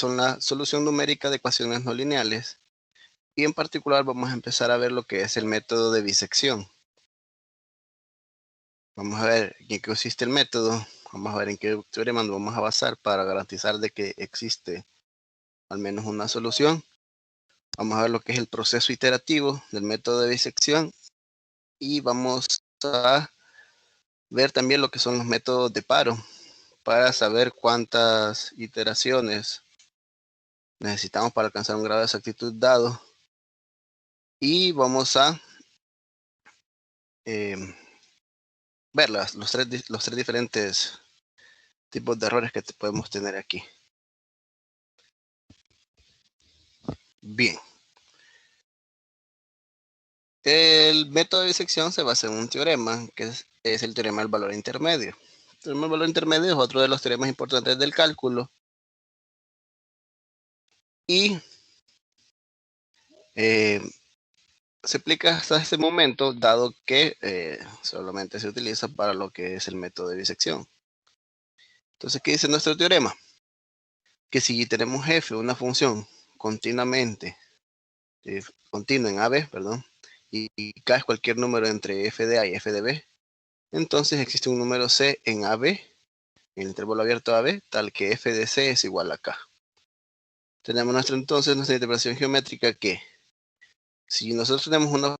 son la solución numérica de ecuaciones no lineales. Y en particular vamos a empezar a ver lo que es el método de bisección. Vamos a ver en qué consiste el método. Vamos a ver en qué teorema nos vamos a basar para garantizar de que existe al menos una solución. Vamos a ver lo que es el proceso iterativo del método de bisección. Y vamos a ver también lo que son los métodos de paro para saber cuántas iteraciones necesitamos para alcanzar un grado de exactitud dado. Y vamos a ver los tres diferentes tipos de errores que podemos tener aquí. Bien. El método de bisección se basa en un teorema, que es el teorema del valor intermedio. El teorema del valor intermedio es otro de los teoremas importantes del cálculo. Y se aplica hasta este momento, dado que solamente se utiliza para lo que es el método de bisección. Entonces, ¿qué dice nuestro teorema? Que si tenemos f, una función continuamente, continua en AB, perdón, y k es cualquier número entre f de A y f de B, entonces existe un número C en AB, en el intervalo abierto AB, tal que f de C es igual a k. Tenemos entonces nuestra interpretación geométrica que si nosotros tenemos una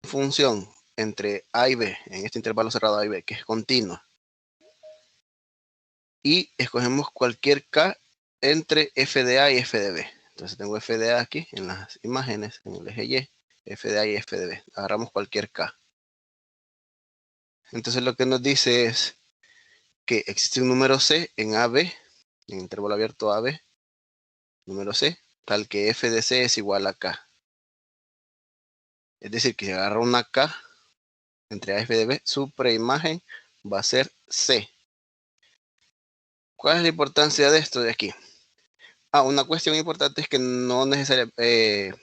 función entre A y B, en este intervalo cerrado A y B, que es continua, y escogemos cualquier k entre f de A y f de B. Entonces tengo f de A aquí en las imágenes, en el eje Y, f de A y f de B. Agarramos cualquier k. Entonces lo que nos dice es que existe un número C en AB, en intervalo abierto AB, número C, tal que f de C es igual a k. Es decir, que si agarro una k entre A y f de B, su preimagen va a ser C. ¿Cuál es la importancia de esto de aquí? Una cuestión importante es que no necesariamente,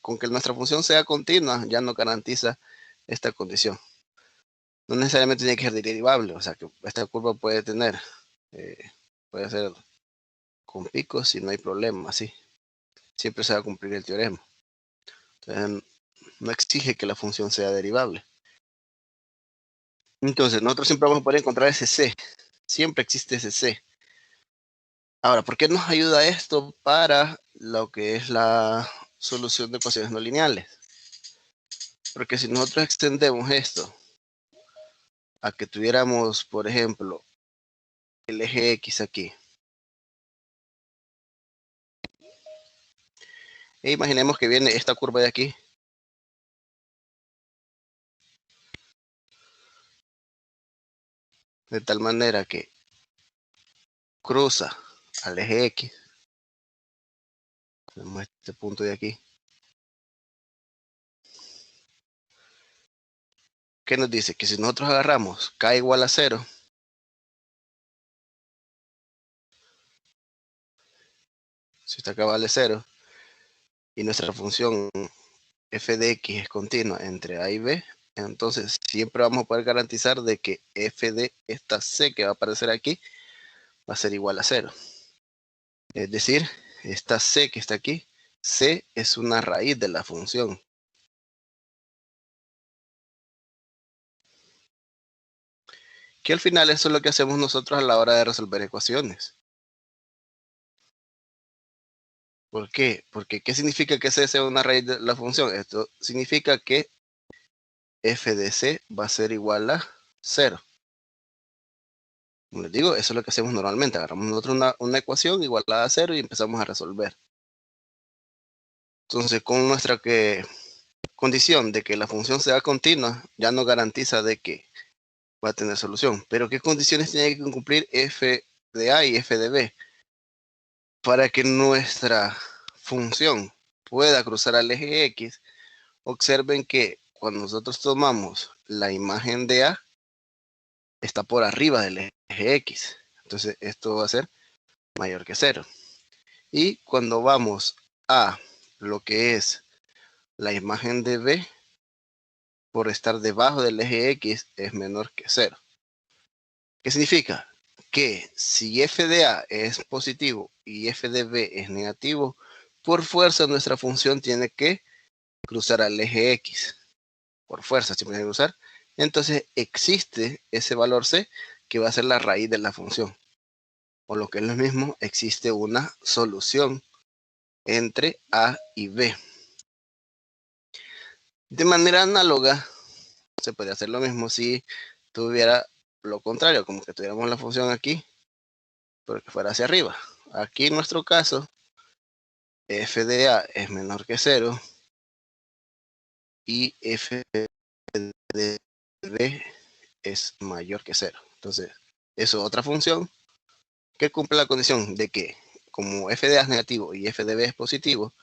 con que nuestra función sea continua, ya no garantiza esta condición. No necesariamente tiene que ser derivable, o sea que esta curva puede tener, puede ser con picos y no hay problema, así. Siempre se va a cumplir el teorema. Entonces, no exige que la función sea derivable. Entonces, nosotros siempre vamos a poder encontrar ese C. Siempre existe ese C. Ahora, ¿por qué nos ayuda esto para lo que es la solución de ecuaciones no lineales? Porque si nosotros extendemos esto a que tuviéramos, por ejemplo, el eje X aquí. E imaginemos que viene esta curva de aquí. De tal manera que cruza al eje X. Tenemos este punto de aquí. ¿Qué nos dice? Que si nosotros agarramos k igual a 0, si esta k vale 0, y nuestra función f de x es continua entre a y b, entonces siempre vamos a poder garantizar de que f de esta c que va a aparecer aquí va a ser igual a 0. Es decir, esta c que está aquí, c es una raíz de la función. Que al final eso es lo que hacemos nosotros a la hora de resolver ecuaciones. ¿Por qué? Porque ¿qué significa que c sea una raíz de la función? Esto significa que f de c va a ser igual a 0. Como les digo, eso es lo que hacemos normalmente. Agarramos nosotros una ecuación igualada a 0 y empezamos a resolver. Entonces, con nuestra condición de que la función sea continua, ya no garantiza de que va a tener solución. Pero ¿qué condiciones tiene que cumplir f de a y f de b para que nuestra función pueda cruzar al eje X? Observen que cuando nosotros tomamos la imagen de A, está por arriba del eje X. Entonces esto va a ser mayor que 0. Y cuando vamos a lo que es la imagen de B, por estar debajo del eje X, es menor que 0. ¿Qué significa? que si f de A es positivo y f de B es negativo, por fuerza nuestra función tiene que cruzar al eje X. Por fuerza, siempre tiene que cruzar. Entonces existe ese valor C que va a ser la raíz de la función. O lo que es lo mismo, existe una solución entre A y B. De manera análoga, se podría hacer lo mismo si tuviera lo contrario, como que tuviéramos la función aquí, pero que fuera hacia arriba. Aquí en nuestro caso, f de A es menor que 0 y f de B es mayor que 0. Entonces, eso es otra función que cumple la condición de que como f de A es negativo y f de B es positivo,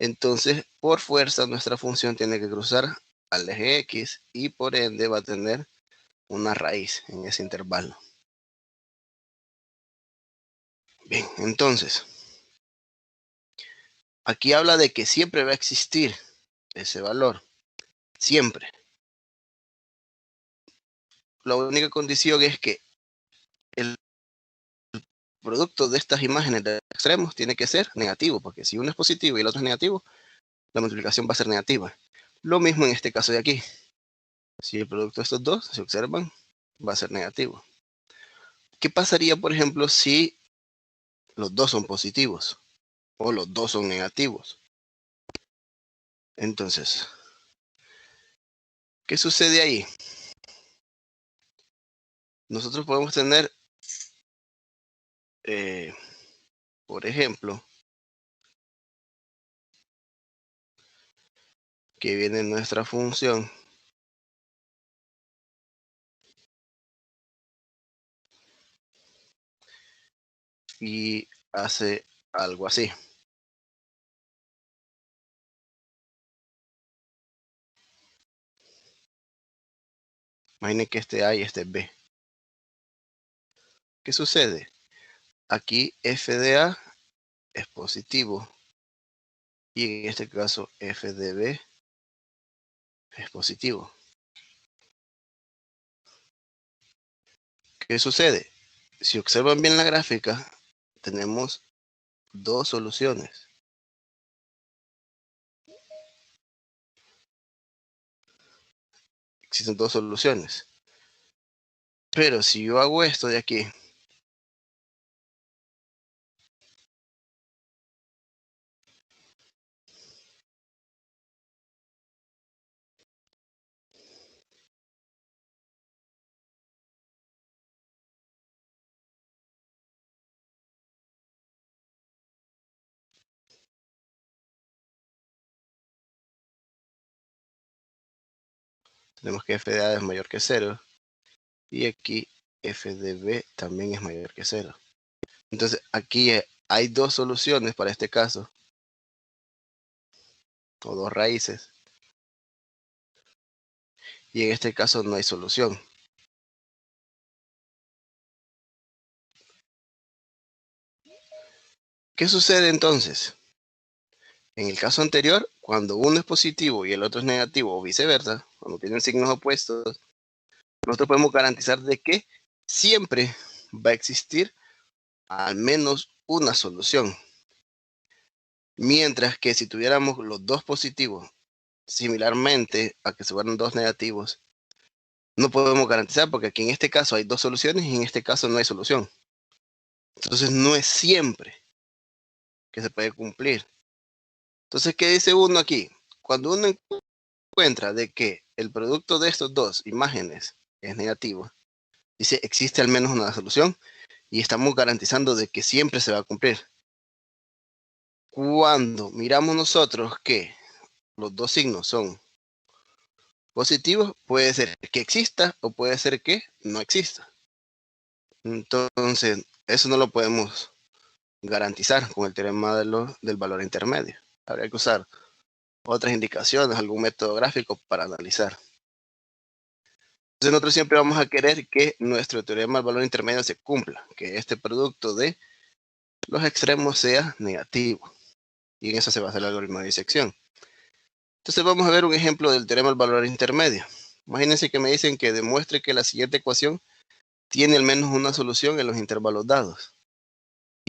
entonces por fuerza nuestra función tiene que cruzar al eje X y por ende va a tener una raíz en ese intervalo. Bien, entonces, aquí habla de que siempre va a existir ese valor. Siempre. La única condición es que el producto de estas imágenes de extremos tiene que ser negativo, porque si uno es positivo y el otro es negativo, la multiplicación va a ser negativa. Lo mismo en este caso de aquí. Si el producto de estos dos se observan, va a ser negativo. ¿Qué pasaría, por ejemplo, si los dos son positivos o los dos son negativos? Entonces, ¿qué sucede ahí? Nosotros podemos tener, por ejemplo, que viene nuestra función y hace algo así. Imaginen que este A y este B. ¿Qué sucede? Aquí f de A es positivo y en este caso f de B es positivo. ¿Qué sucede? Si observan bien la gráfica, tenemos dos soluciones. Existen dos soluciones. Pero si yo hago esto de aquí, tenemos que f de A es mayor que 0 y aquí f de B también es mayor que 0. Entonces aquí hay dos soluciones para este caso, o dos raíces, y en este caso no hay solución. ¿Qué sucede entonces? En el caso anterior, cuando uno es positivo y el otro es negativo o viceversa, cuando tienen signos opuestos, nosotros podemos garantizar de que siempre va a existir al menos una solución. Mientras que si tuviéramos los dos positivos, similarmente a que se fueran dos negativos, no podemos garantizar porque aquí en este caso hay dos soluciones y en este caso no hay solución. Entonces no es siempre que se puede cumplir. Entonces, ¿qué dice uno aquí? Cuando uno encuentra de que el producto de estos dos imágenes es negativo, dice existe al menos una solución y estamos garantizando de que siempre se va a cumplir. Cuando miramos nosotros que los dos signos son positivos, puede ser que exista o puede ser que no exista. Entonces, eso no lo podemos garantizar con el teorema del valor intermedio. Habría que usar otras indicaciones, algún método gráfico para analizar. Entonces nosotros siempre vamos a querer que nuestro teorema del valor intermedio se cumpla, que este producto de los extremos sea negativo. Y en eso se basa el algoritmo de disección. Entonces vamos a ver un ejemplo del teorema del valor intermedio. Imagínense que me dicen que demuestre que la siguiente ecuación tiene al menos una solución en los intervalos dados.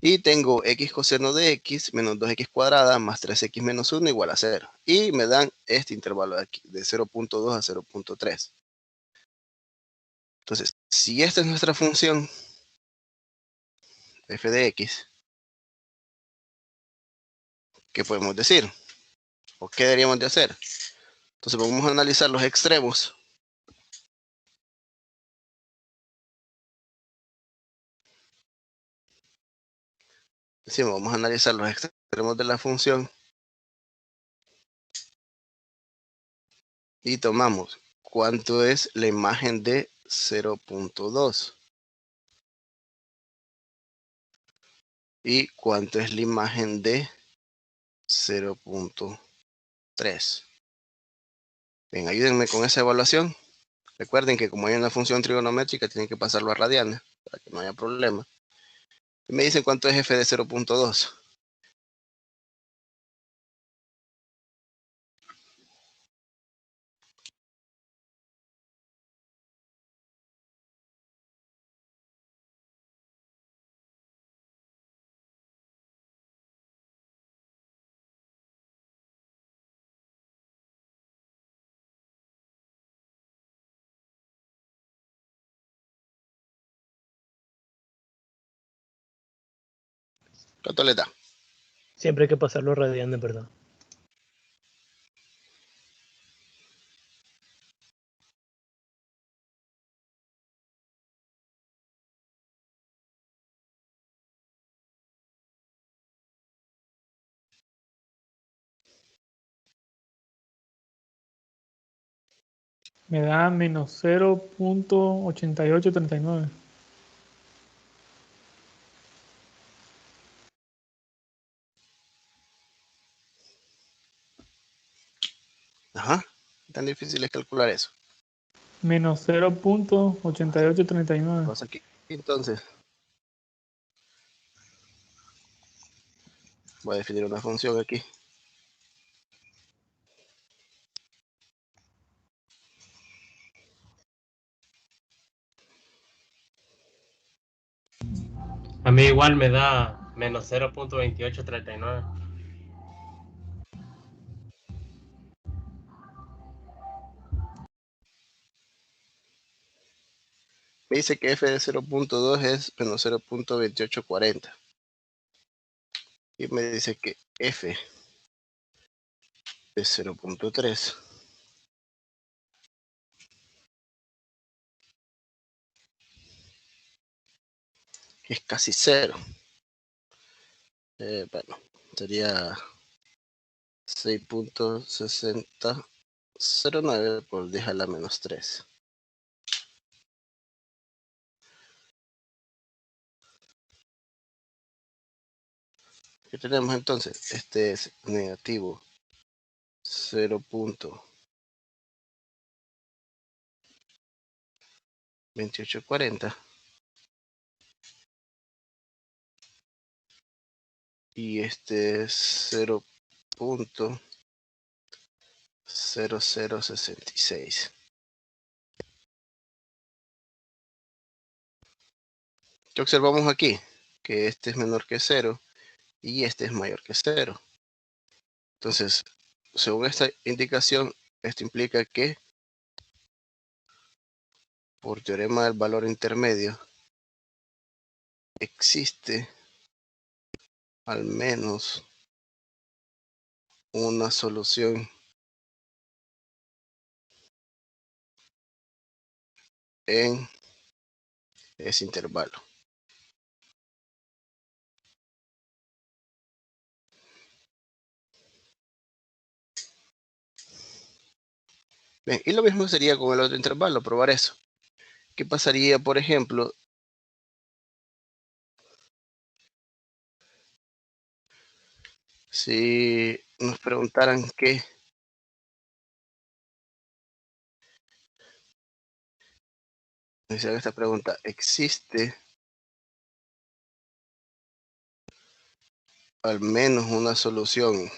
Y tengo x coseno de x menos 2x cuadrada más 3x menos 1 igual a 0. Y me dan este intervalo de aquí, de 0.2 a 0.3. Entonces, si esta es nuestra función f de x, ¿qué podemos decir? ¿O qué deberíamos de hacer? Entonces vamos a analizar los extremos. Decimos, vamos a analizar los extremos de la función. Y tomamos cuánto es la imagen de 0.2. Y cuánto es la imagen de 0.3. Bien, ayúdenme con esa evaluación. Recuerden que como hay una función trigonométrica, tienen que pasarlo a radianes para que no haya problema. Y me dicen cuánto es f de 0.2. ¿Cuánto le da? Siempre hay que pasarlo a radianes, ¿verdad? Me da menos 0.8839. Ajá. Tan difícil es calcular eso. Menos 0.8839. Vamos aquí. Entonces, voy a definir una función aquí. A mí igual me da menos 0.2839. Me dice que f de 0.2 es menos 0.2840. Y me dice que f de 0.3 es casi 0. Bueno, sería 6.6009 por 10 a la menos 3. ¿Qué tenemos entonces? Este es negativo 0.2840 y este es 0.0066. ¿Qué observamos aquí? Que este es menor que 0 y este es mayor que 0. Entonces, según esta indicación, esto implica que por teorema del valor intermedio existe al menos una solución en ese intervalo. Bien, y lo mismo sería con el otro intervalo, probar eso. ¿Qué pasaría, por ejemplo, si nos preguntaran que me hicieran esta pregunta? ¿Existe al menos una solución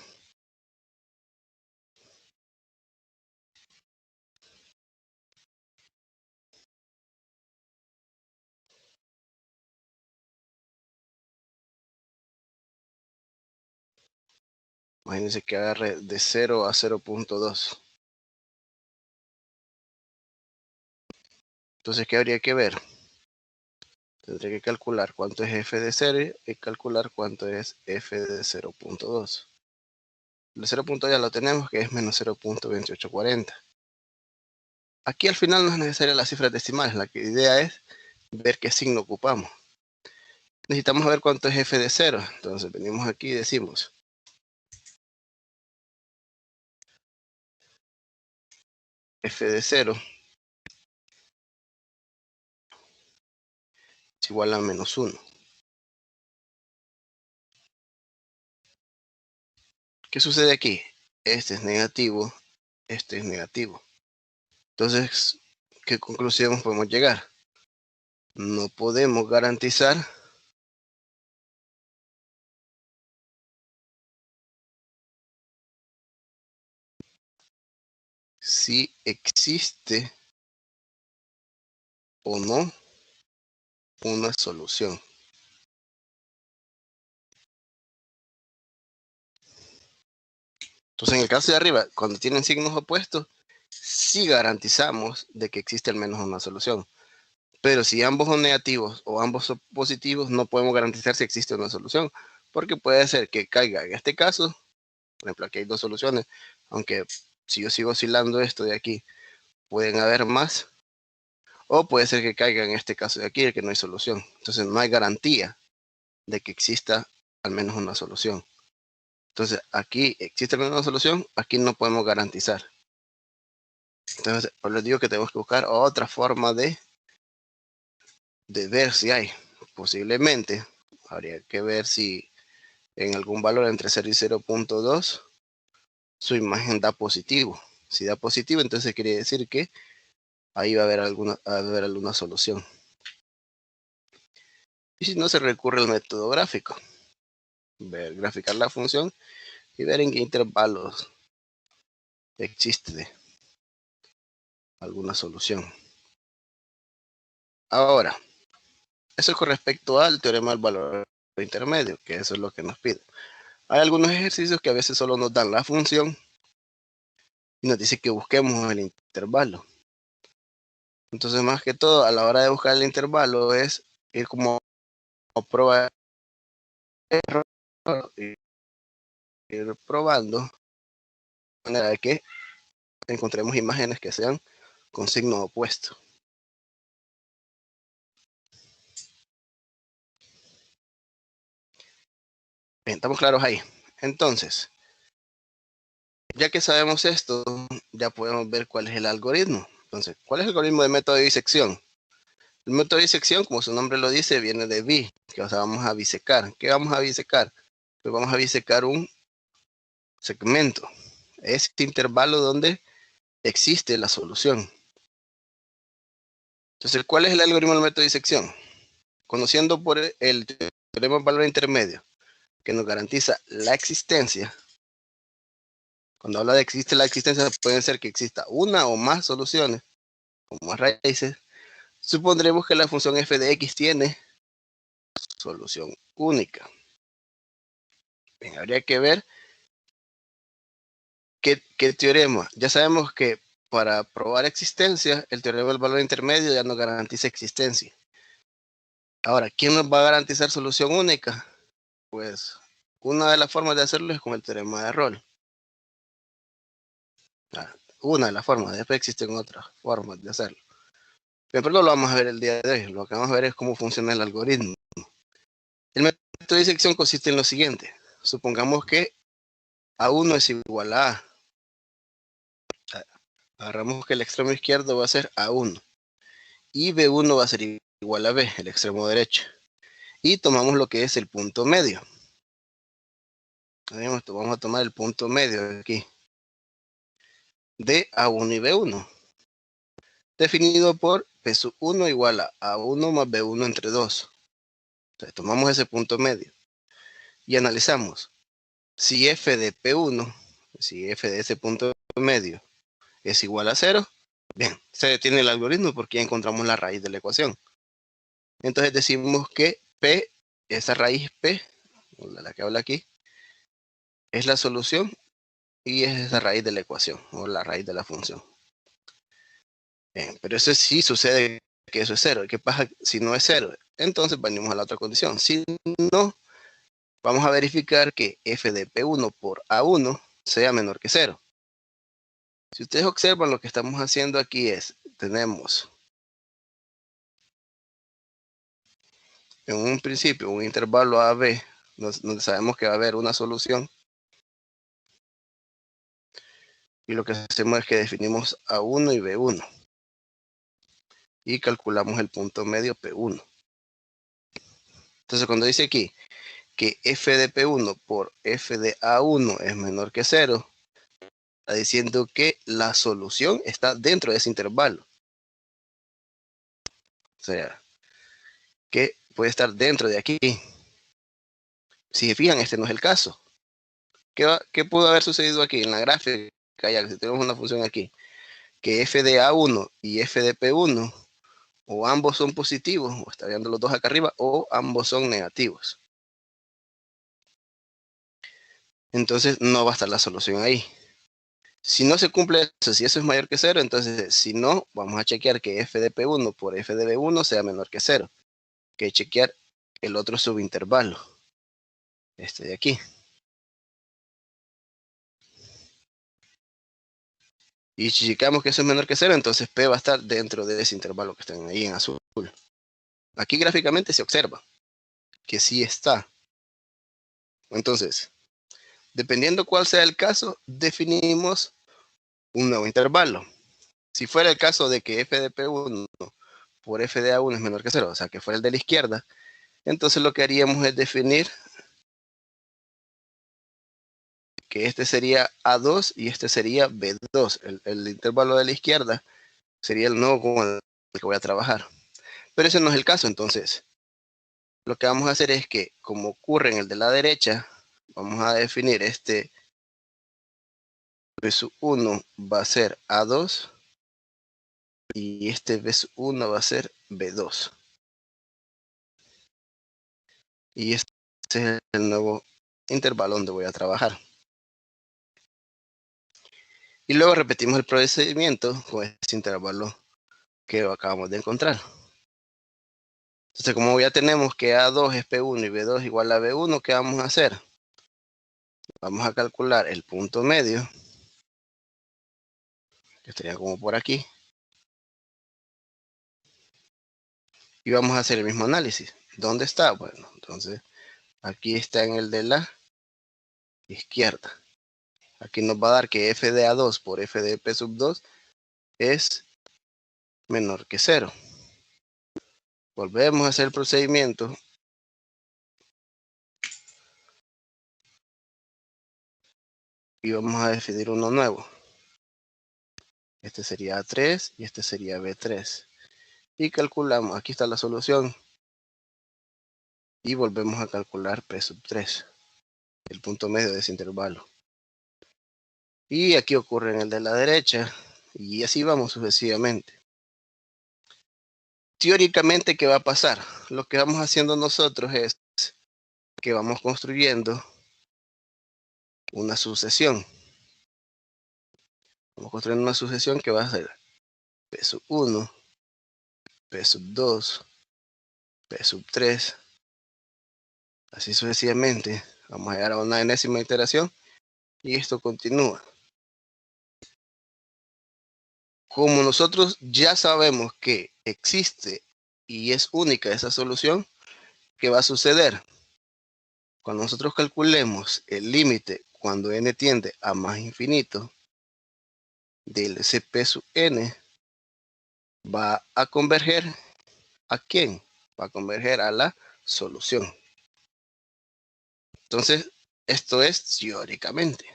Imagínense que agarre de 0 a 0.2. Entonces, ¿qué habría que ver? Tendré que calcular cuánto es f de 0 y calcular cuánto es f de 0.2. El 0.2 ya lo tenemos, que es menos 0.2840. Aquí al final no es necesaria las cifras decimales. La idea es ver qué signo ocupamos. Necesitamos ver cuánto es f de 0. Entonces venimos aquí y decimos f de 0 es igual a menos 1. ¿Qué sucede aquí? Este es negativo, este es negativo. Entonces, ¿qué conclusión podemos llegar? No podemos garantizar si existe o no una solución. Entonces, en el caso de arriba, cuando tienen signos opuestos, sí garantizamos de que existe al menos una solución. Pero si ambos son negativos o ambos son positivos, no podemos garantizar si existe una solución, porque puede ser que caiga en este caso. Por ejemplo, aquí hay dos soluciones, aunque si yo sigo oscilando esto de aquí, pueden haber más, o puede ser que caiga en este caso de aquí, que no hay solución. Entonces no hay garantía de que exista al menos una solución. Entonces aquí existe al menos una solución, aquí no podemos garantizar. Entonces, por les digo que tenemos que buscar otra forma de ver si hay. Posiblemente habría que ver si en algún valor entre 0 y 0.2 su imagen da positivo. Si da positivo, entonces quiere decir que ahí va a haber alguna solución. Y si no, se recurre al método gráfico. Graficar la función y ver en qué intervalos existe alguna solución. Ahora, eso es con respecto al teorema del valor intermedio, que eso es lo que nos pide. Hay algunos ejercicios que a veces solo nos dan la función y nos dice que busquemos el intervalo. Entonces, más que todo, a la hora de buscar el intervalo es ir como a prueba de error, ir probando de manera de que encontremos imágenes que sean con signo opuesto. Bien, estamos claros ahí. Entonces, ya que sabemos esto, ya podemos ver cuál es el algoritmo. Entonces, ¿cuál es el algoritmo de método de disección? El método de disección, como su nombre lo dice, viene de bi, que vamos a bisecar. ¿Qué vamos a bisecar? Pues vamos a bisecar un segmento. Este intervalo donde existe la solución. Entonces, ¿cuál es el algoritmo del método de disección? Conociendo por el teorema del valor intermedio, que nos garantiza la existencia. Cuando habla de existe la existencia, puede ser que exista una o más soluciones, o más raíces. Supondremos que la función f de x tiene solución única. Bien, habría que ver qué teorema. Ya sabemos que para probar existencia, el teorema del valor intermedio ya nos garantiza existencia. Ahora, ¿quién nos va a garantizar solución única? Pues una de las formas de hacerlo es con el teorema de Rolle. Una de las formas, después existen otras formas de hacerlo. Pero no lo vamos a ver el día de hoy. Lo que vamos a ver es cómo funciona el algoritmo. El método de disección consiste en lo siguiente. Supongamos que A1 es igual a A. Agarramos que el extremo izquierdo va a ser A1. Y B1 va a ser igual a B, el extremo derecho. Y tomamos lo que es el punto medio. Vamos a tomar el punto medio aquí. De A1 y B1. Definido por P1 igual a A1 más B1 entre 2. Entonces, tomamos ese punto medio. Y analizamos. Si f de P1, si f de ese punto medio es igual a 0, bien, se detiene el algoritmo porque ya encontramos la raíz de la ecuación. Entonces decimos que P, esa raíz P, la que habla aquí, es la solución y es la raíz de la ecuación o la raíz de la función. Bien, pero eso sí sucede que eso es 0. ¿Qué pasa si no es 0? Entonces venimos a la otra condición. Si no, vamos a verificar que f de P1 por A1 sea menor que 0. Si ustedes observan, lo que estamos haciendo aquí es, tenemos en un principio un intervalo AB, donde sabemos que va a haber una solución. Y lo que hacemos es que definimos A1 y B1. Y calculamos el punto medio P1. Entonces cuando dice aquí que f de P1 por f de A1 es menor que 0, está diciendo que la solución está dentro de ese intervalo. O sea, que puede estar dentro de aquí. Si se fijan, este no es el caso. ¿Qué pudo haber sucedido aquí en la gráfica? Ya que si tenemos una función aquí, que f de A1 y f de P1, o ambos son positivos, o está viendo los dos acá arriba, o ambos son negativos. Entonces no va a estar la solución ahí. Si no se cumple eso, si eso es mayor que 0, entonces si no, vamos a chequear que f de P1 por f de B1 sea menor que 0. Que chequear el otro subintervalo. Este de aquí. Y si checamos que eso es menor que 0, entonces P va a estar dentro de ese intervalo que están ahí en azul. Aquí gráficamente se observa que sí está. Entonces, dependiendo cuál sea el caso, definimos un nuevo intervalo. Si fuera el caso de que f de P1 por f de A1 es menor que 0, o sea que fuera el de la izquierda, entonces lo que haríamos es definir que este sería A2 y este sería B2. El intervalo de la izquierda sería el nuevo con el que voy a trabajar. Pero ese no es el caso, entonces lo que vamos a hacer es que, como ocurre en el de la derecha, vamos a definir este B1 va a ser A2 y este B1 va a ser B2. Y este es el nuevo intervalo donde voy a trabajar. Y luego repetimos el procedimiento con este intervalo que acabamos de encontrar. Entonces, como ya tenemos que A2 es P1 y B2 igual a B1, ¿qué vamos a hacer? Vamos a calcular el punto medio, que estaría como por aquí. Y vamos a hacer el mismo análisis. ¿Dónde está? Bueno, entonces aquí está en el de la izquierda. Aquí nos va a dar que f de A2 por f de P sub 2 es menor que 0. Volvemos a hacer el procedimiento. Y vamos a definir uno nuevo. Este sería A3 y este sería B3. Y calculamos, aquí está la solución. Y volvemos a calcular P sub 3, el punto medio de ese intervalo. Y aquí ocurre en el de la derecha. Y así vamos sucesivamente. Teóricamente, ¿qué va a pasar? Lo que vamos haciendo nosotros es que vamos construyendo una sucesión. Vamos construyendo una sucesión que va a ser P sub 1, P sub 2, P sub 3, así sucesivamente. Vamos a llegar a una enésima iteración y esto continúa. Como nosotros ya sabemos que existe y es única esa solución, ¿qué va a suceder? Cuando nosotros calculemos el límite cuando n tiende a más infinito del Cp sub n, va a converger ¿a quién? Va a converger a la solución. Entonces, esto es teóricamente.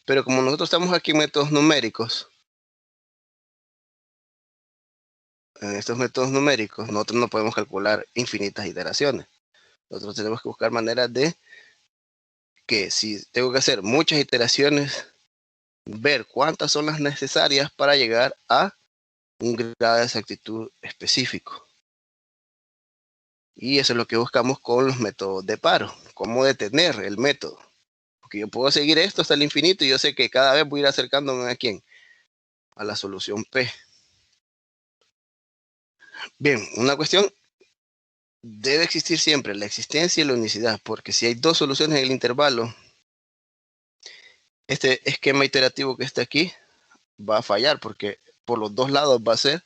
Pero como nosotros estamos aquí en métodos numéricos, en estos métodos numéricos, nosotros no podemos calcular infinitas iteraciones. Nosotros tenemos que buscar maneras de que si tengo que hacer muchas iteraciones, ver cuántas son las necesarias para llegar a un grado de exactitud específico. Y eso es lo que buscamos con los métodos de paro, cómo detener el método. Porque yo puedo seguir esto hasta el infinito y yo sé que cada vez voy a ir acercándome a quién, a la solución P. Bien, una cuestión, debe existir siempre la existencia y la unicidad, porque si hay dos soluciones en el intervalo, este esquema iterativo que está aquí va a fallar, porque por los dos lados va a ser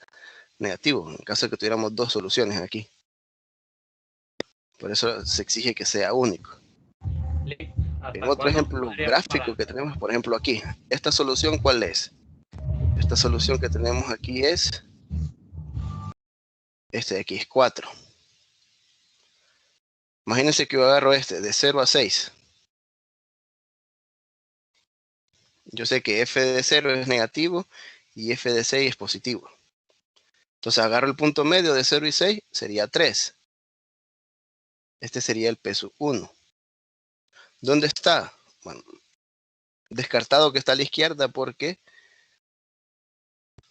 negativo, en caso de que tuviéramos dos soluciones aquí. Por eso se exige que sea único. En otro ejemplo gráfico que tenemos, por ejemplo aquí, esta solución, ¿cuál es? Esta solución que tenemos aquí es, este de aquí es 4. Imagínense que yo agarro este de 0 a 6. Yo sé que f de 0 es negativo y f de 6 es positivo. Entonces agarro el punto medio de 0 y 6, sería 3. Este sería el P sub 1. ¿Dónde está? Bueno, descartado que está a la izquierda porque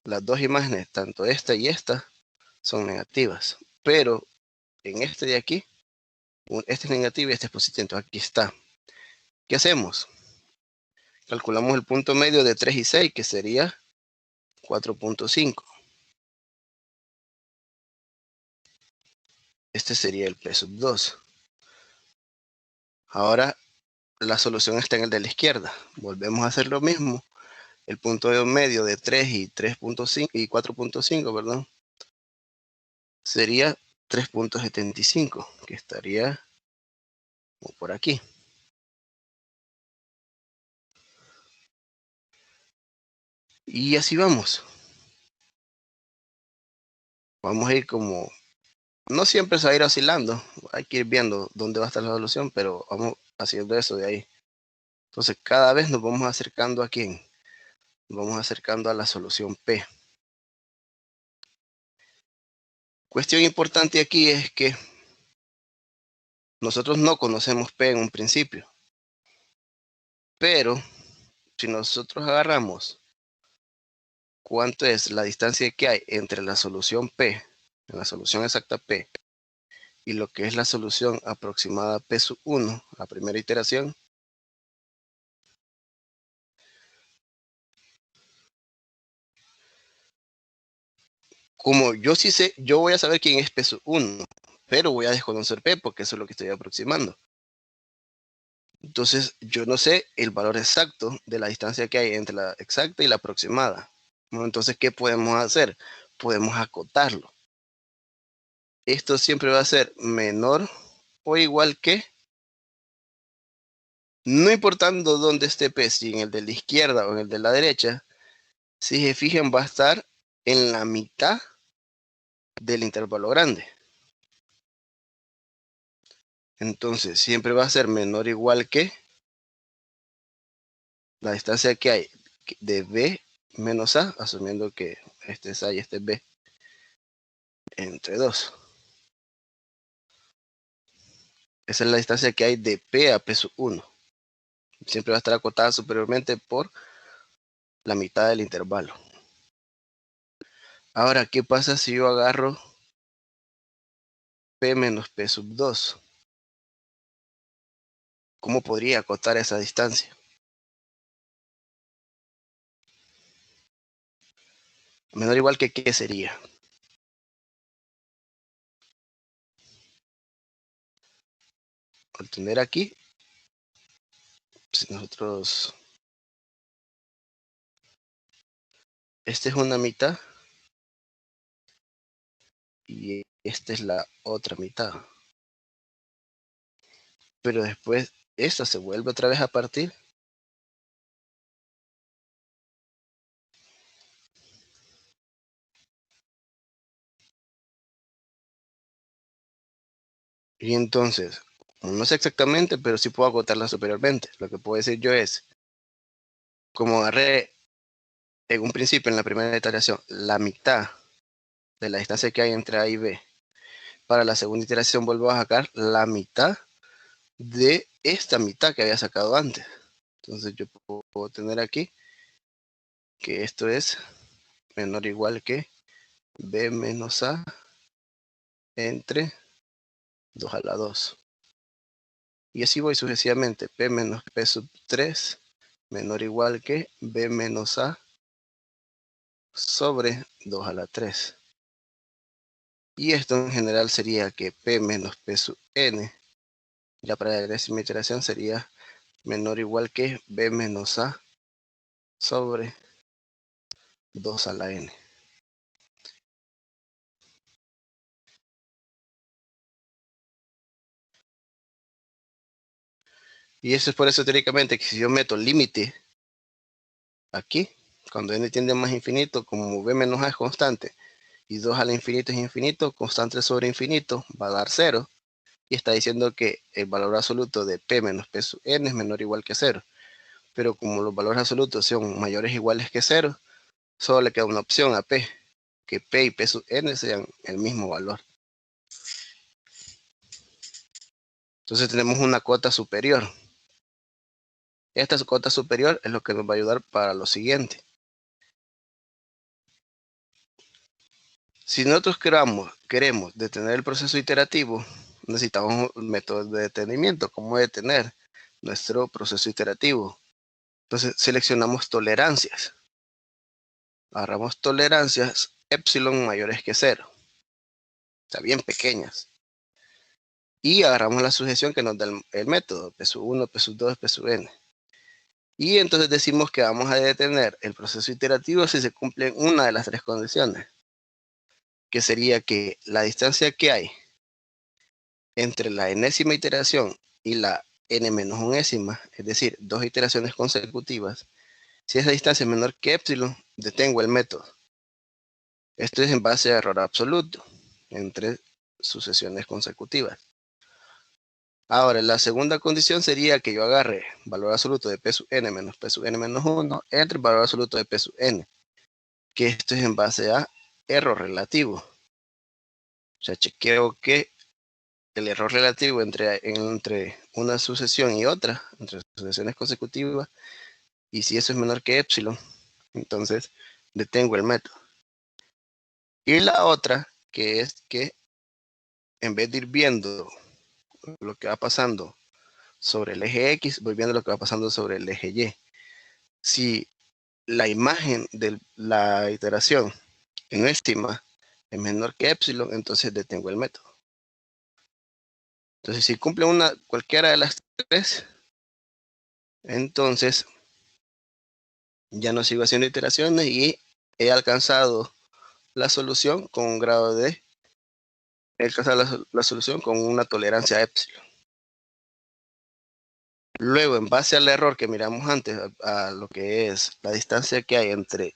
las dos imágenes, tanto esta y esta, son negativas. Pero en este de aquí, este es negativo y este es positivo. Entonces aquí está. ¿Qué hacemos? Calculamos el punto medio de 3 y 6, que sería 4.5. Este sería el P sub 2. Ahora la solución está en el de la izquierda. Volvemos a hacer lo mismo. El punto medio de 3 y 3.5 y 4.5, perdón, sería 3.75, que estaría por aquí. Y así vamos. Vamos a ir como, no siempre se va a ir oscilando, hay que ir viendo dónde va a estar la solución, pero vamos haciendo eso de ahí. Entonces cada vez nos vamos acercando a quién, nos vamos acercando a la solución P. Cuestión importante aquí es que nosotros no conocemos P en un principio, pero si nosotros agarramos cuánto es la distancia que hay entre la solución P, la solución exacta P, y lo que es la solución aproximada P sub 1, la primera iteración, como yo sí sé, yo voy a saber quién es P sub 1, pero voy a desconocer P porque eso es lo que estoy aproximando. Entonces, yo no sé el valor exacto de la distancia que hay entre la exacta y la aproximada. Bueno, entonces, ¿qué podemos hacer? Podemos acotarlo. Esto siempre va a ser menor o igual que, no importando dónde esté P, si en el de la izquierda o en el de la derecha, si se fijan va a estar en la mitad del intervalo grande. Entonces, siempre va a ser menor o igual que la distancia que hay de B menos A, asumiendo que este es A y este es B, entre 2. Esa es la distancia que hay de P a P sub 1. Siempre va a estar acotada superiormente por la mitad del intervalo. Ahora, ¿qué pasa si yo agarro P menos P sub 2? ¿Cómo podría acotar esa distancia? Menor o igual que ¿qué sería? Al tener aquí, si nosotros, esta es una mitad y esta es la otra mitad. Pero después esta se vuelve otra vez a partir. Y entonces, no sé exactamente, pero sí puedo acotarla superiormente. Lo que puedo decir yo es, como agarré en un principio, en la primera iteración, la mitad de la distancia que hay entre A y B, para la segunda iteración vuelvo a sacar la mitad de esta mitad que había sacado antes. Entonces yo puedo tener aquí que esto es menor o igual que B menos A entre 2 a la 2. Y así voy sucesivamente. P menos P sub 3 menor o igual que B menos A sobre 2 a la 3. Y esto en general sería que P menos P sub n, ya para la enésima iteración sería menor o igual que B menos A sobre 2 a la n. Y eso es por eso teóricamente que si yo meto límite aquí, cuando n tiende a más infinito, como B menos A es constante, y 2 a la infinito es infinito, constante sobre infinito va a dar 0. Y está diciendo que el valor absoluto de P menos P sub n es menor o igual que 0. Pero como los valores absolutos son mayores o iguales que 0, solo le queda una opción a P, que P y P sub n sean el mismo valor. Entonces tenemos una cota superior. Esta cota superior es lo que nos va a ayudar para lo siguiente. Si nosotros queremos detener el proceso iterativo, necesitamos métodos de detenimiento. ¿Cómo detener nuestro proceso iterativo? Entonces seleccionamos tolerancias. Agarramos tolerancias epsilon mayores que 0. O sea, bien pequeñas. Y agarramos la sujeción que nos da el método, P sub 1, P sub 2, P sub n. Y entonces decimos que vamos a detener el proceso iterativo si se cumplen una de las tres condiciones. Que sería que la distancia que hay entre la enésima iteración y la n-unésima, es decir, 2 iteraciones consecutivas, si esa distancia es menor que epsilon, detengo el método. Esto es en base a error absoluto entre sucesiones consecutivas. Ahora, la segunda condición sería que yo agarre valor absoluto de P sub n menos P sub n menos 1 entre el valor absoluto de P sub n, que esto es en base a error relativo. O sea, chequeo que el error relativo entre una sucesión y otra, entre sucesiones consecutivas, y si eso es menor que epsilon, entonces detengo el método. Y la otra, que es que en vez de ir viendo lo que va pasando sobre el eje X, voy viendo lo que va pasando sobre el eje Y. Si la imagen de la iteración enésima es menor que epsilon, entonces detengo el método. Entonces, si cumple cualquiera de las tres, entonces ya no sigo haciendo iteraciones y he alcanzado la solución con un grado de... He alcanzado la solución con una tolerancia a epsilon. Luego, en base al error que miramos antes, a lo que es la distancia que hay entre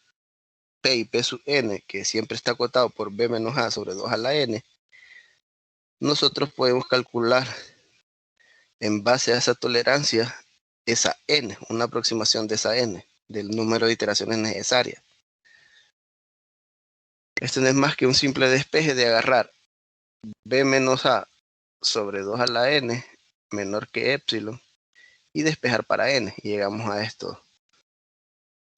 P y P sub n, que siempre está acotado por B menos A sobre 2 a la n, nosotros podemos calcular en base a esa tolerancia esa n, una aproximación de esa n, del número de iteraciones necesarias. Esto no es más que un simple despeje de agarrar B menos A sobre 2 a la n menor que epsilon y despejar para n. Y llegamos a esto,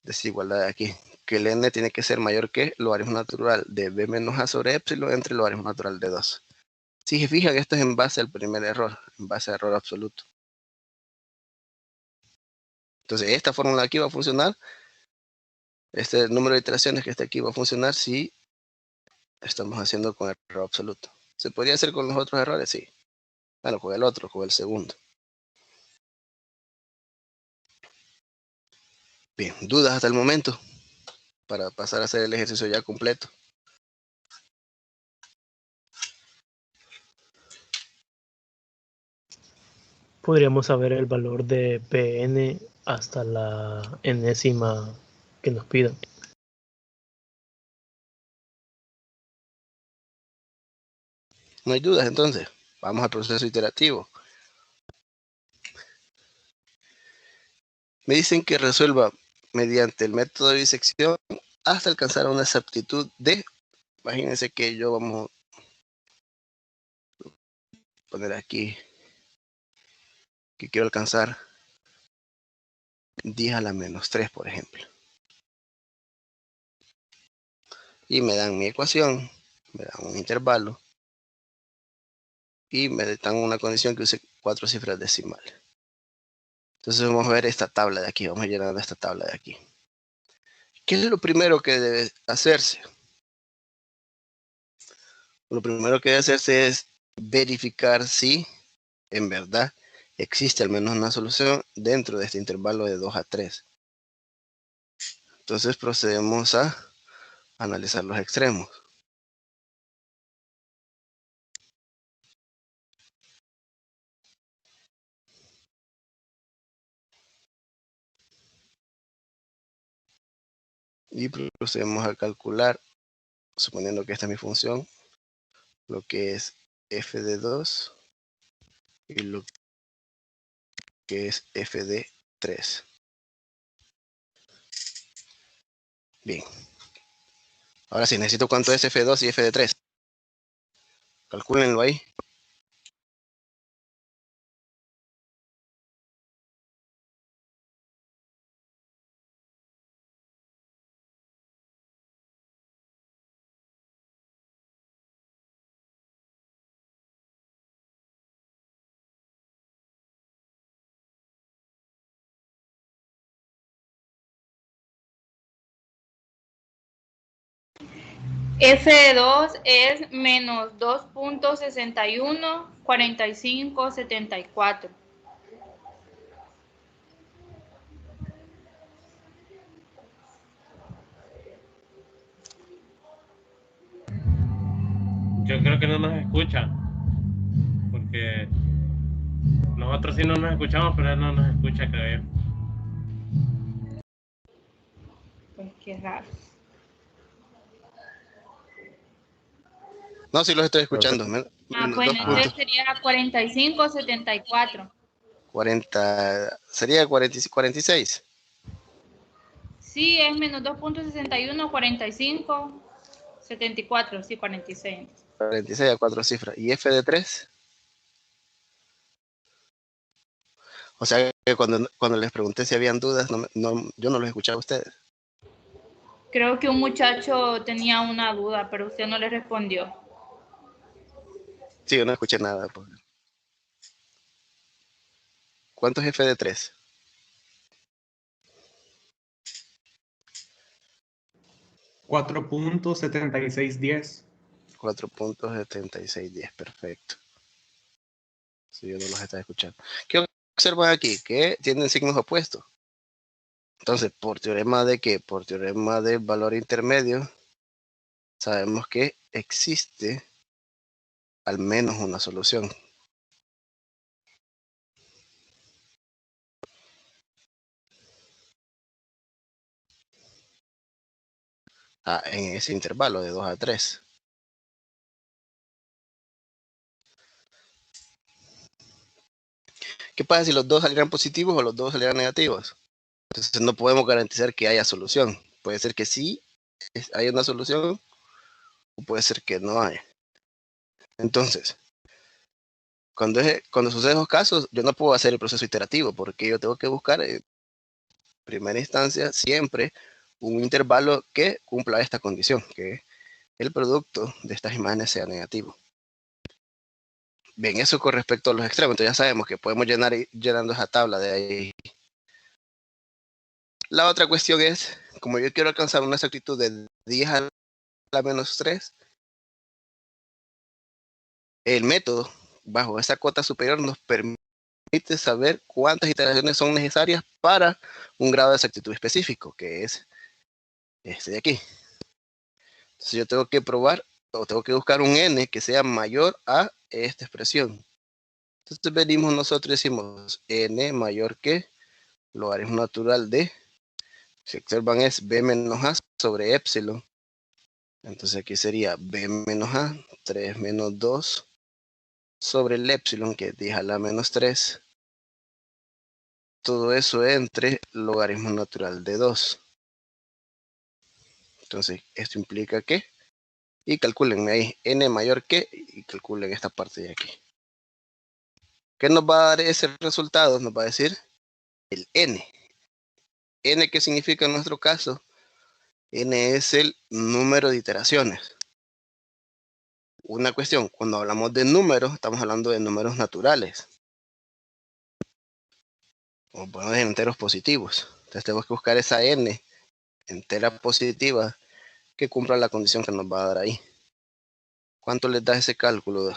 desigualdad de aquí, que el n tiene que ser mayor que logaritmo natural de B menos A sobre epsilon entre logaritmo natural de 2. Si se fijan, esto es en base al primer error, en base a error absoluto. Entonces, esta fórmula aquí va a funcionar. Este número de iteraciones que está aquí va a funcionar si estamos haciendo con error absoluto. ¿Se podría hacer con los otros errores? Sí. Bueno, con el otro, con el segundo. Bien, ¿dudas hasta el momento? Para pasar a hacer el ejercicio ya completo. Podríamos saber el valor de Pn hasta la enésima que nos pidan. No hay dudas, entonces. Vamos al proceso iterativo. Me dicen que resuelva mediante el método de bisección hasta alcanzar una exactitud de... Imagínense que yo vamos a poner aquí que quiero alcanzar 10 a la menos 3, por ejemplo. Y me dan mi ecuación, me dan un intervalo y me dan una condición que use 4 cifras decimales. Entonces vamos a ver esta tabla de aquí, vamos llenando esta tabla de aquí. ¿Qué es lo primero que debe hacerse? Lo primero que debe hacerse es verificar si en verdad existe al menos una solución dentro de este intervalo de 2 a 3. Entonces procedemos a analizar los extremos. Y procedemos a calcular, suponiendo que esta es mi función, lo que es f de 2 y lo que es f de 3. Bien. Ahora sí, necesito cuánto es f de 2 y f de 3. Calcúlenlo ahí. F de 2 es menos 2.61, 45, 74. Yo creo que no nos escucha. Porque nosotros sí no nos escuchamos, pero él no nos escucha, creo yo. Pues qué raro. No, sí los estoy escuchando. Bueno, 2 entonces puntos. sería 45, 74. 40, sería 46. Sí, es menos 2.61, 45, 74. Sí, 46. 46 a 4 cifras. ¿Y f de 3? O sea que cuando les pregunté si habían dudas, yo no los escuchaba a ustedes. Creo que un muchacho tenía una duda, pero usted no le respondió. Sí, yo no escuché nada. Pues. ¿Cuánto es f de 3? 4.7610. 4.7610, perfecto. Sí, yo no los estaba escuchando. ¿Qué observan aquí? Que tienen signos opuestos. Entonces, por teorema de qué? Por teorema del valor intermedio, sabemos que existe al menos una solución. En ese intervalo de 2 a 3. ¿Qué pasa si los dos salieran positivos o los dos salieran negativos? Entonces no podemos garantizar que haya solución. Puede ser que sí hay una solución o puede ser que no haya. Entonces, cuando suceden esos casos, yo no puedo hacer el proceso iterativo porque yo tengo que buscar en primera instancia siempre un intervalo que cumpla esta condición, que el producto de estas imágenes sea negativo. Bien, eso con respecto a los extremos. Entonces ya sabemos que podemos llenando esa tabla de ahí. La otra cuestión es, como yo quiero alcanzar una exactitud de 10 a la menos 3, el método bajo esa cota superior nos permite saber cuántas iteraciones son necesarias para un grado de exactitud específico, que es este de aquí. Entonces yo tengo que probar, o tengo que buscar un n que sea mayor a esta expresión. Entonces venimos nosotros y decimos n mayor que logaritmo natural de, si observan es b menos a sobre epsilon. Entonces aquí sería b menos a, 3 menos 2 sobre el epsilon, que es 10 a la menos 3. Todo eso entre logaritmo natural de 2. Entonces esto implica que, y calculenme ahí, n mayor que, y calculen esta parte de aquí. ¿Qué nos va a dar ese resultado? Nos va a decir el n. N, ¿qué significa en nuestro caso? N es el número de iteraciones. Una cuestión, cuando hablamos de números, estamos hablando de números naturales. o podemos decir enteros positivos. Entonces tenemos que buscar esa n entera positiva que cumpla la condición que nos va a dar ahí. ¿Cuánto les da ese cálculo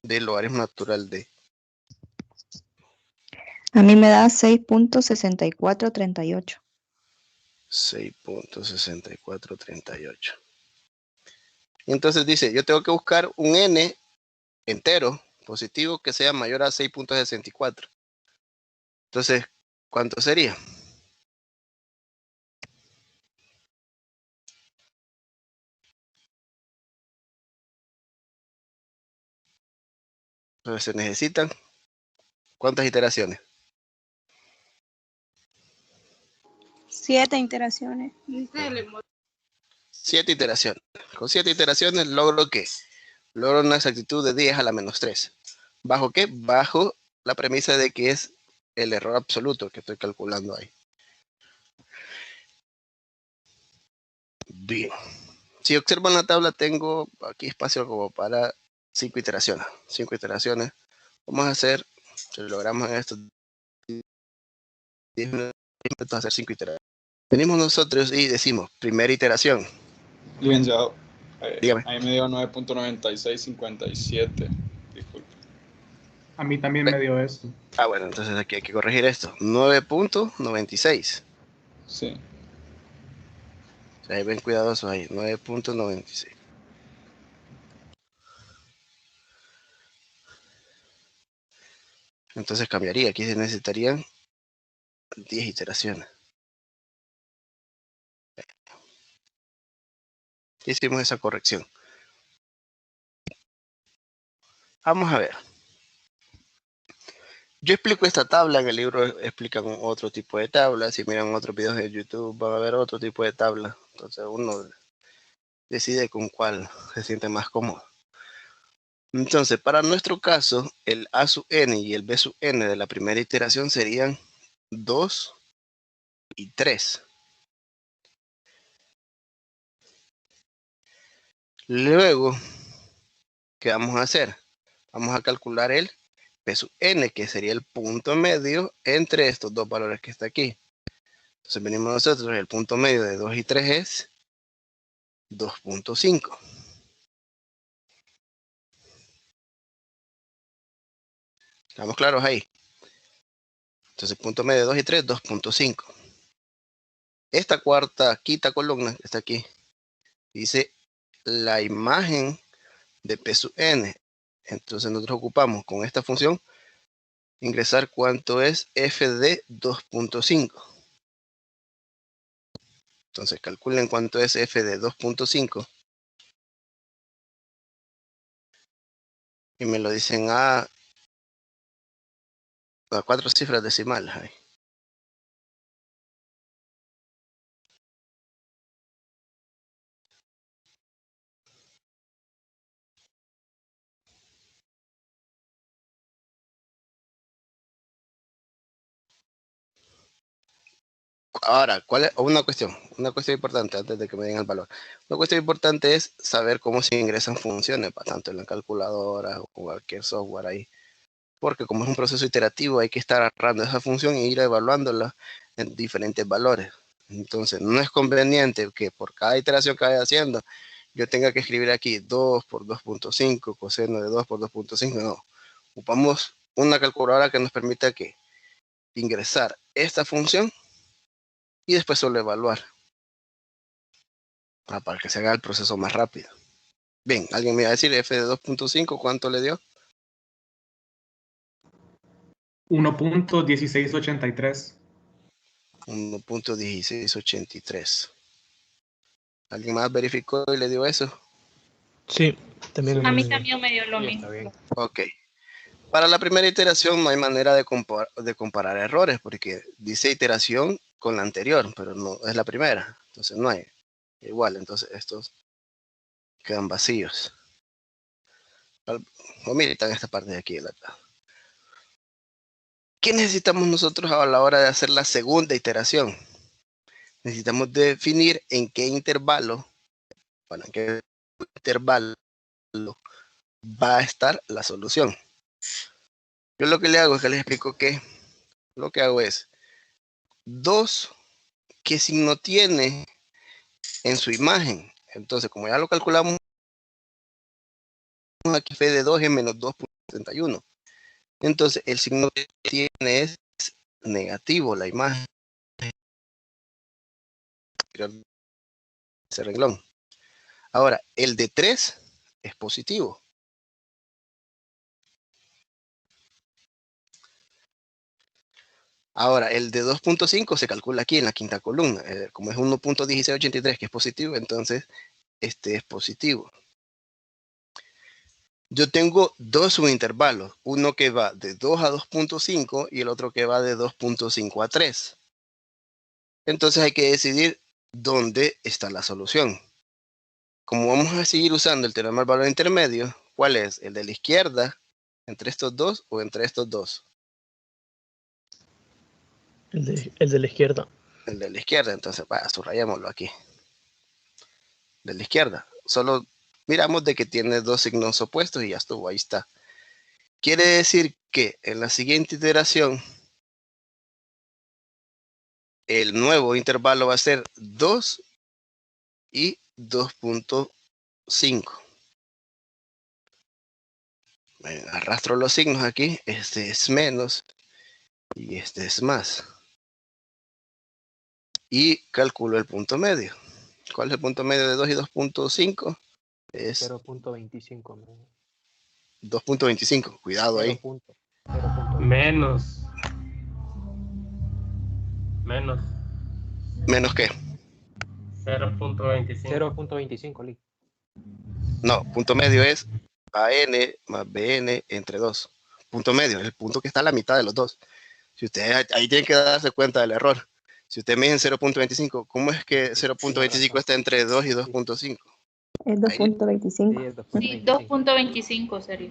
del logaritmo natural de? A mí me da 6.6438. 6.6438. Entonces dice, yo tengo que buscar un n entero positivo que sea mayor a 6.64. Entonces, ¿cuánto sería? Entonces se necesitan ¿cuántas iteraciones? 7 iteraciones. 7 iteraciones. Con 7 iteraciones logro ¿qué? Logro una exactitud de 10 a la menos 3. ¿Bajo qué? Bajo la premisa de que es el error absoluto que estoy calculando ahí. Bien. Si observan la tabla, tengo aquí espacio como para 5 iteraciones. 5 iteraciones. Vamos a hacer, si logramos en estos 10 minutos, hacer 5 iteraciones. Venimos nosotros y decimos, primera iteración. Licenciado, Dígame. ahí me dio 9.9657. Disculpe. A mí también me dio eso. Ah, bueno, entonces aquí hay que corregir esto. 9.96. Sí. O sea, ahí ven cuidadosos ahí. 9.96. Entonces cambiaría. Aquí se necesitarían 10 iteraciones. Hicimos esa corrección. Vamos a ver. Yo explico esta tabla, en el libro explican otro tipo de tabla. Si miran otros videos de YouTube van a ver otro tipo de tabla. Entonces uno decide con cuál se siente más cómodo. Entonces, para nuestro caso, el A sub n y el B sub n de la primera iteración serían 2 y 3. Luego, ¿qué vamos a hacer? Vamos a calcular el P sub n, que sería el punto medio entre estos dos valores que está aquí. Entonces venimos nosotros, el punto medio de 2 y 3 es 2.5. ¿Estamos claros ahí? Entonces punto medio de 2 y 3, 2.5. Esta quinta columna que está aquí, dice la imagen de P sub n. Entonces nosotros ocupamos con esta función ingresar cuánto es f de 2.5. Entonces calculen cuánto es f de 2.5 y me lo dicen a 4 cifras decimales ahí. Ahora, ¿cuál es una cuestión importante antes de que me den el valor? Una cuestión importante es saber cómo se ingresan funciones, tanto en la calculadora o con cualquier software ahí. Porque como es un proceso iterativo, hay que estar agarrando esa función e ir evaluándola en diferentes valores. Entonces, no es conveniente que por cada iteración que vaya haciendo, yo tenga que escribir aquí 2 por 2.5, coseno de 2 por 2.5, no. Ocupamos una calculadora que nos permita que ingresar esta función y después solo evaluar para que se haga el proceso más rápido. Bien, alguien me va a decir f de 2.5, ¿cuánto le dio? 1.1683. 1.1683. ¿Alguien más verificó y le dio eso? Sí, también. A mí también me dio lo Sí, mismo. está bien. Ok. Para la primera iteración no hay manera de comparar errores porque dice iteración con la anterior, pero no es la primera. Entonces no hay. Igual, entonces estos quedan vacíos. Omitan esta parte de aquí. ¿Qué necesitamos nosotros a la hora de hacer la segunda iteración? Necesitamos definir en qué intervalo va a estar la solución. Yo lo que le hago es que les explico que lo que hago es 2, ¿qué signo tiene en su imagen? Entonces, como ya lo calculamos, aquí f de 2 es menos 2.71. Entonces, el signo que tiene es negativo, la imagen. Ese renglón. Ahora, el de 3 es positivo. Ahora, el de 2.5 se calcula aquí en la quinta columna. Como es 1.1683 que es positivo, entonces este es positivo. Yo tengo dos subintervalos, uno que va de 2 a 2.5 y el otro que va de 2.5 a 3. Entonces hay que decidir dónde está la solución. Como vamos a seguir usando el teorema del valor intermedio, ¿cuál es? ¿El de la izquierda, entre estos dos o entre estos dos? El de la izquierda. El de la izquierda, entonces subrayémoslo aquí. De la izquierda. Solo miramos de que tiene dos signos opuestos y ya estuvo, ahí está. Quiere decir que en la siguiente iteración, el nuevo intervalo va a ser 2 y 2.5. Arrastro los signos aquí. Este es menos y este es más. Y calculo el punto medio. ¿Cuál es el punto medio de 2 y 2.5? Es 0.25. 2.25. Cuidado ahí. Menos. Menos. ¿Menos qué? 0.25. 0.25, Lee. No, punto medio es AN más BN entre 2. Punto medio es el punto que está a la mitad de los dos. Si ustedes ahí tienen que darse cuenta del error. Si ustedes me dicen 0.25, ¿cómo es que 0.25 está entre 2 y 2.5? Es 2.25. Sí, 2.25 sería.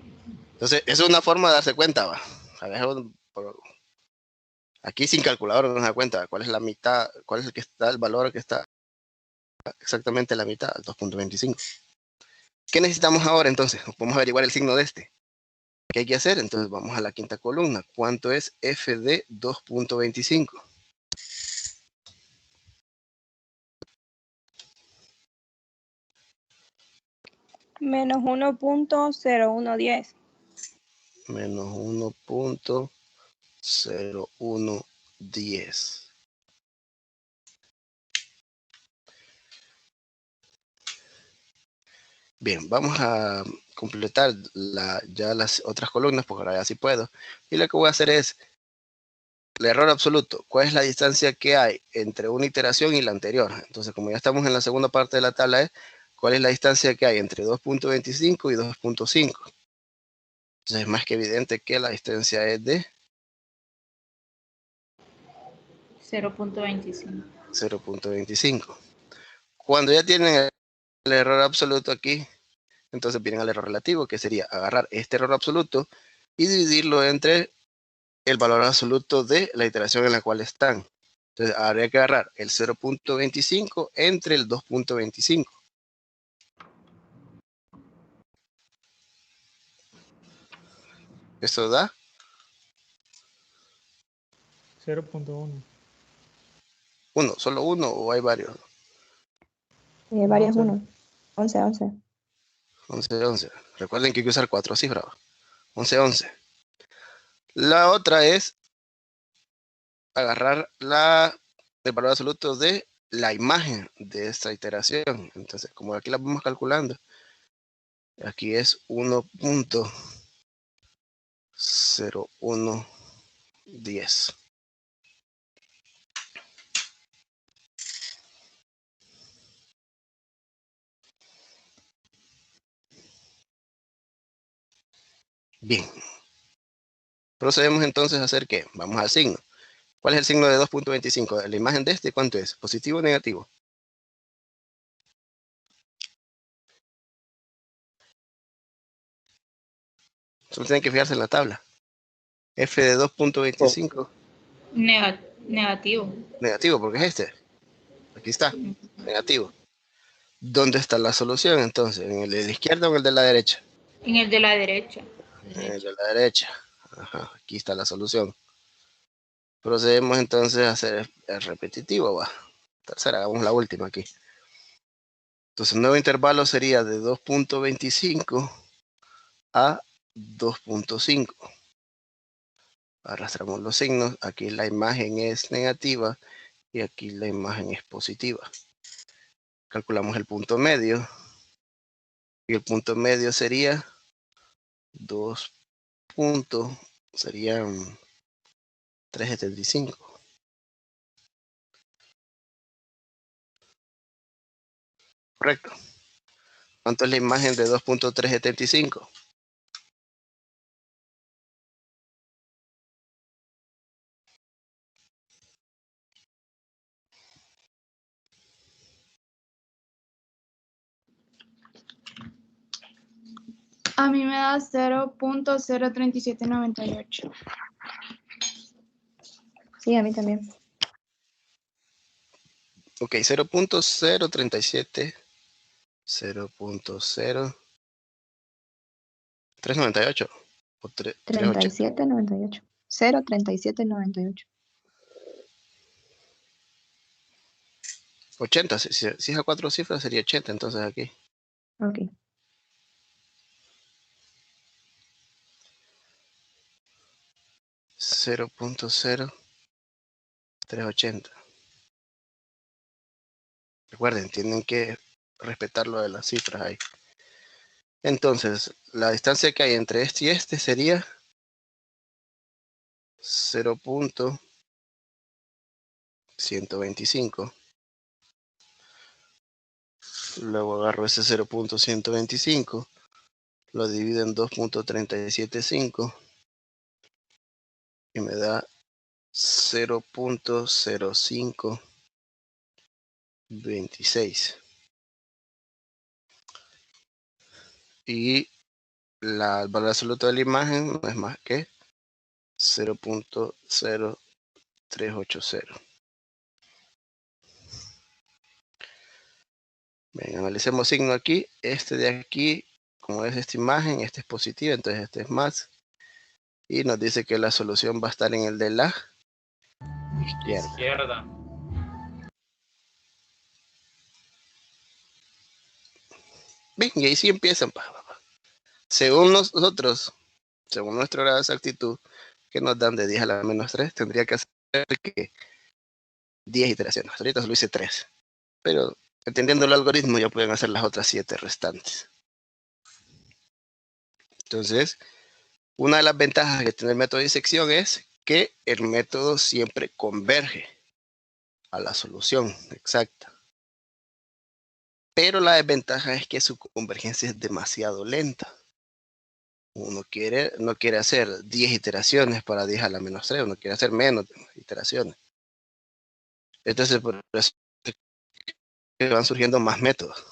Entonces, esa es una forma de darse cuenta, va. A ver, aquí sin calculadora no nos da cuenta cuál es la mitad, cuál es el que está, el valor que está exactamente la mitad, 2.25. ¿Qué necesitamos ahora entonces? Vamos a averiguar el signo de este. ¿Qué hay que hacer? Entonces vamos a la quinta columna. ¿Cuánto es f de 2.25? Menos 1.0110. Menos 1.0110. Bien, vamos a completar ya las otras columnas, porque ahora ya sí puedo. Y lo que voy a hacer es el error absoluto. ¿Cuál es la distancia que hay entre una iteración y la anterior? Entonces, como ya estamos en la segunda parte de la tabla, ¿cuál es la distancia que hay entre 2.25 y 2.5? Entonces, es más que evidente que la distancia es de 0.25. 0.25. Cuando ya tienen el error absoluto aquí, entonces vienen al error relativo, que sería agarrar este error absoluto y dividirlo entre el valor absoluto de la iteración en la cual están. Entonces, habría que agarrar el 0.25 entre el 2.25. Eso da 0.1. 1, solo uno o hay varios. Varias No, 1. 11. 11. Recuerden que hay que usar 4 cifras. 11. La otra es agarrar el valor absoluto de la imagen de esta iteración. Entonces, como aquí la vamos calculando, aquí es 1.0110. Bien. Procedemos entonces a hacer ¿qué? Vamos al signo. ¿Cuál es el signo de 2.25? La imagen de este, ¿cuánto es? ¿Positivo o negativo? Solo tienen que fijarse en la tabla. F de 2.25. Negativo. Negativo, porque es este. Aquí está. Negativo. ¿Dónde está la solución entonces? ¿En el de la izquierda o en el de la derecha? En el de la derecha. En el de la derecha. Ajá, aquí está la solución. Procedemos entonces a hacer el repetitivo, va. Tercera, hagamos la última aquí. Entonces, el nuevo intervalo sería de 2.25 a 2.5. Arrastramos los signos. Aquí la imagen es negativa y aquí la imagen es positiva. Calculamos el punto medio. Y el punto medio sería 2 puntos, serían 3.75. Correcto. ¿Cuánto es la imagen de 2.375? A mí me da 0.03798. Sí, a mí también. Ok, 0.037, 0.0398 o 380. 37.98. 0.37.98. 80, si es a 4 cifras sería 80, entonces aquí. Ok. 0.0380. Recuerden, tienen que respetar lo de las cifras ahí. Entonces, la distancia que hay entre este y este sería 0.125. Luego agarro ese 0.125, lo divido en 2.375 y me da 0.0526. Y el valor absoluto de la imagen no es más que 0.0380. Bien, analicemos signo aquí. Este de aquí, como es esta imagen, este es positiva, entonces este es más. Y nos dice que la solución va a estar en el de la izquierda. Bien, y ahí sí empiezan. Según nosotros, según nuestro grado de exactitud, que nos dan de 10 a la menos 3, tendría que hacer que 10 iteraciones. Ahorita solo hice 3. Pero entendiendo el algoritmo ya pueden hacer las otras 7 restantes. Entonces, una de las ventajas que tiene el método de disección es que el método siempre converge a la solución exacta. Pero la desventaja es que su convergencia es demasiado lenta. Uno no quiere hacer 10 iteraciones para 10 a la menos 3, uno quiere hacer menos iteraciones. Entonces, por eso van surgiendo más métodos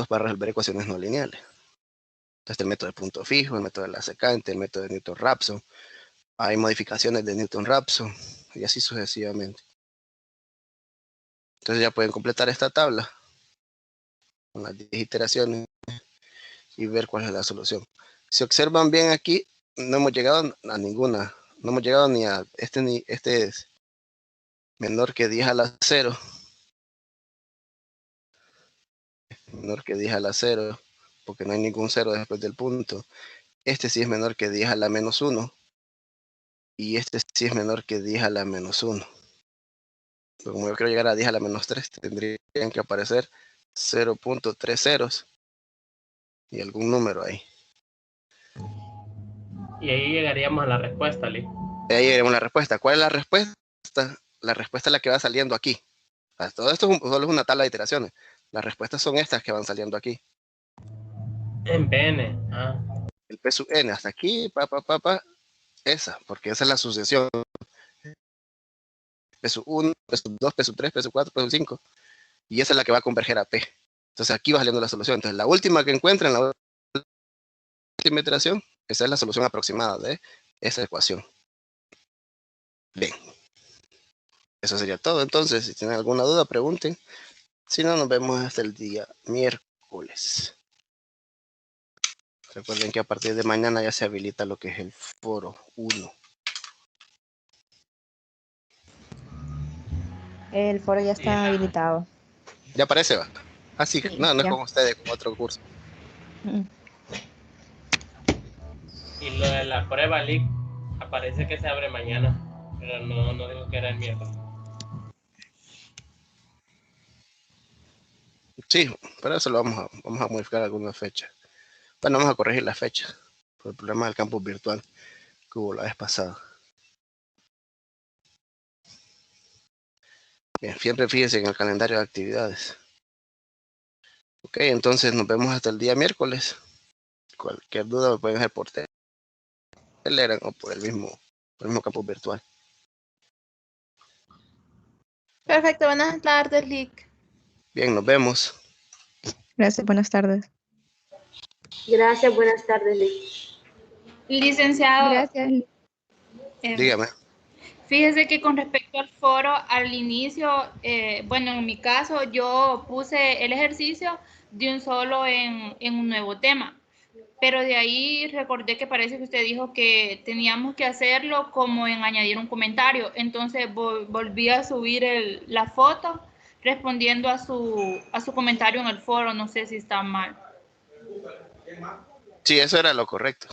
para resolver ecuaciones no lineales. Entonces, el método de punto fijo, el método de la secante, el método de Newton-Raphson. Hay modificaciones de Newton-Raphson y así sucesivamente. Entonces ya pueden completar esta tabla con las 10 iteraciones y ver cuál es la solución. Si observan bien aquí, no hemos llegado a ninguna. No hemos llegado ni a este es menor que 10 a la 0. Menor que 10 a la 0, porque no hay ningún 0 después del punto. Este sí es menor que 10 a la menos 1. Y este sí es menor que 10 a la menos 1. Pero como yo quiero llegar a 10 a la menos 3, tendrían que aparecer 0.3 ceros y algún número ahí. Y ahí llegaríamos a la respuesta, Lee. Ahí llegaremos a la respuesta. ¿Cuál es la respuesta? La respuesta es la que va saliendo aquí. Todo esto solo es una tabla de iteraciones. Las respuestas son estas que van saliendo aquí. En PN. El P sub n hasta aquí, esa, porque esa es la sucesión. P sub 1, P sub 2, P sub 3, P sub 4, P sub 5. Y esa es la que va a converger a P. Entonces aquí va saliendo la solución. Entonces la última que encuentren, la última iteración, esa es la solución aproximada de esa ecuación. Bien. Eso sería todo. Entonces, si tienen alguna duda, pregunten. Si no, nos vemos hasta el día miércoles. Recuerden que a partir de mañana ya se habilita lo que es el foro 1. El foro ya está habilitado. Ya aparece, va. Ah, sí, Sí, no es ya. con ustedes, con otro curso. Mm. Y lo de la prueba leak aparece que se abre mañana, pero no digo que era el miércoles. Sí, pero eso lo vamos a modificar alguna fecha. Bueno, vamos a corregir la fecha por el problema del campus virtual que hubo la vez pasada. Bien, siempre fíjense en el calendario de actividades. Ok, entonces nos vemos hasta el día miércoles. Cualquier duda me pueden hacer por Telegram o por el mismo campus virtual. Perfecto, buenas tardes, Lick. Bien, nos vemos. Gracias, buenas tardes. Gracias, buenas tardes, Lick. Licenciado, Gracias. Dígame. fíjese que con respecto al foro, al inicio, bueno, en mi caso, yo puse el ejercicio de un solo en un nuevo tema. Pero de ahí recordé que parece que usted dijo que teníamos que hacerlo como en añadir un comentario. Entonces volví a subir la foto respondiendo a su comentario en el foro. No sé si está mal. Sí, eso era lo correcto.